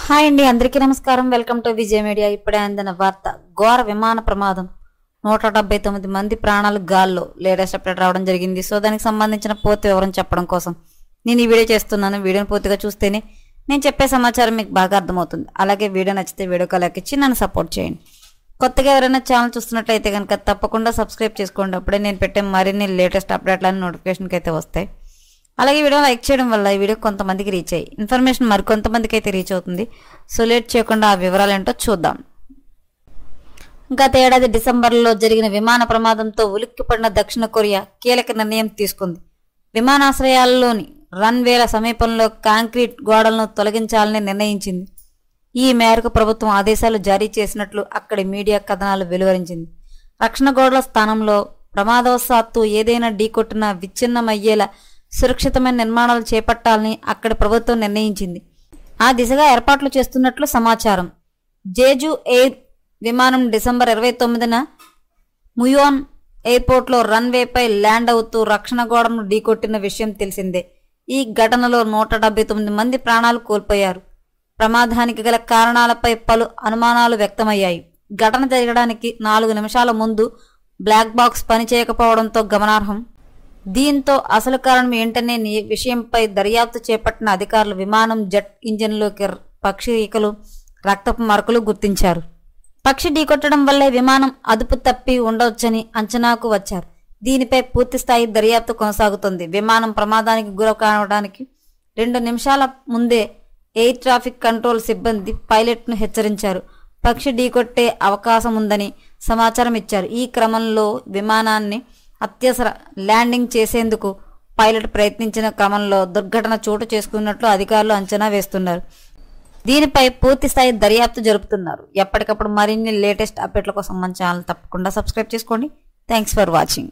Hi అండి, అందరికీ నమస్కారం. Welcome to Vijay media. ఇప్పుడే అందిన వార్త, ఘోర విమాన ప్రమాదం, 179 మంది ప్రాణాలు గాల్లో. లేటెస్ట్ అప్డేట్ రావడం జరిగింది. సో దానికి సంబంధించిన పూర్తి వివరం చెప్పడం కోసం నేను ఈ వీడియో చేస్తున్నాను. వీడియోని పూర్తిగా చూస్తేనే నేను చెప్పే సమాచారం మీకు బాగా అర్థమవుతుంది. అలాగే వీడియో నచ్చితే వీడియోకి లైక్ ఇచ్చి నన్ను సపోర్ట్ చేయండి. కొత్తగా ఎవరైనా ఛానల్ చూస్తున్నట్లయితే కనుక తప్పకుండా సబ్స్క్రైబ్ చేసుకోండి. అప్పుడే నేను పెట్టే మరిన్ని లేటెస్ట్ అప్డేట్లని నోటిఫికేషన్కి అయితే వస్తాయి. అలాగే వీడియో లైక్ చేయడం వల్ల ఈ వీడియో కొంతమందికి రీచ్ అయ్యి ఇన్ఫర్మేషన్ మరికొంతమందికి అయితే రీచ్ అవుతుంది. సో లేట్ చేయకుండా ఆ వివరాలు ఏంటో చూద్దాం. గత ఏడాది డిసెంబర్లో జరిగిన విమాన ప్రమాదంతో ఉలిక్కిపడిన దక్షిణ కొరియా కీలక నిర్ణయం తీసుకుంది. విమానాశ్రయాల్లోని రన్వేల సమీపంలో కాంక్రీట్ గోడలను తొలగించాలని నిర్ణయించింది. ఈ మేరకు ప్రభుత్వం ఆదేశాలు జారీ చేసినట్లు అక్కడి మీడియా కథనాలు వెలువరించింది. రక్షణ గోడల స్థానంలో ప్రమాదవశాత్తు ఏదైనా ఢీకొట్టినా విచ్ఛిన్నమయ్యేలా సురక్షితమైన నిర్మాణాలు చేపట్టాలని అక్కడి ప్రభుత్వం నిర్ణయించింది. ఆ దిశగా ఏర్పాట్లు చేస్తున్నట్లు సమాచారం. జేజు ఎయిర్ విమానం డిసెంబర్ 29న ముయోన్ ఎయిర్పోర్ట్లో రన్వేపై ల్యాండ్ అవుతూ రక్షణ గోడను ఢీకొట్టిన విషయం తెలిసిందే. ఈ ఘటనలో 179 మంది ప్రాణాలు కోల్పోయారు. ప్రమాదానికి గల కారణాలపై పలు అనుమానాలు వ్యక్తమయ్యాయి. ఘటన జరగడానికి 4 నిమిషాల ముందు బ్లాక్ బాక్స్ పనిచేయకపోవడంతో గమనార్హం. దీంతో అసలు కారణం ఏంటనే విషయంపై దర్యాప్తు చేపట్టిన అధికారులు విమానం జెట్ ఇంజిన్లోకి పక్షి ఈకలు, రక్తపు మరకలు గుర్తించారు. పక్షి ఢీకొట్టడం వల్లే విమానం అదుపు తప్పి ఉండవచ్చని అంచనాకు వచ్చారు. దీనిపై పూర్తిస్థాయి దర్యాప్తు కొనసాగుతుంది. విమానం ప్రమాదానికి గురి కావడానికి 2 నిమిషాల ముందే ఎయిర్ ట్రాఫిక్ కంట్రోల్ సిబ్బంది పైలట్ను హెచ్చరించారు. పక్షి ఢీకొట్టే అవకాశం ఉందని సమాచారం ఇచ్చారు. ఈ క్రమంలో విమానాన్ని అత్యవసర ల్యాండింగ్ చేసేందుకు పైలట్ ప్రయత్నించిన క్రమంలో దుర్ఘటన చోటు చేసుకున్నట్లు అధికారులు అంచనా వేస్తున్నారు. దీనిపై పూర్తి స్థాయి దర్యాప్తు జరుపుతున్నారు. ఎప్పటికప్పుడు మరిన్ని లేటెస్ట్ అప్డేట్ల కోసం మన ఛానల్ తప్పకుండా సబ్స్క్రైబ్ చేసుకోండి. Thanks for watching.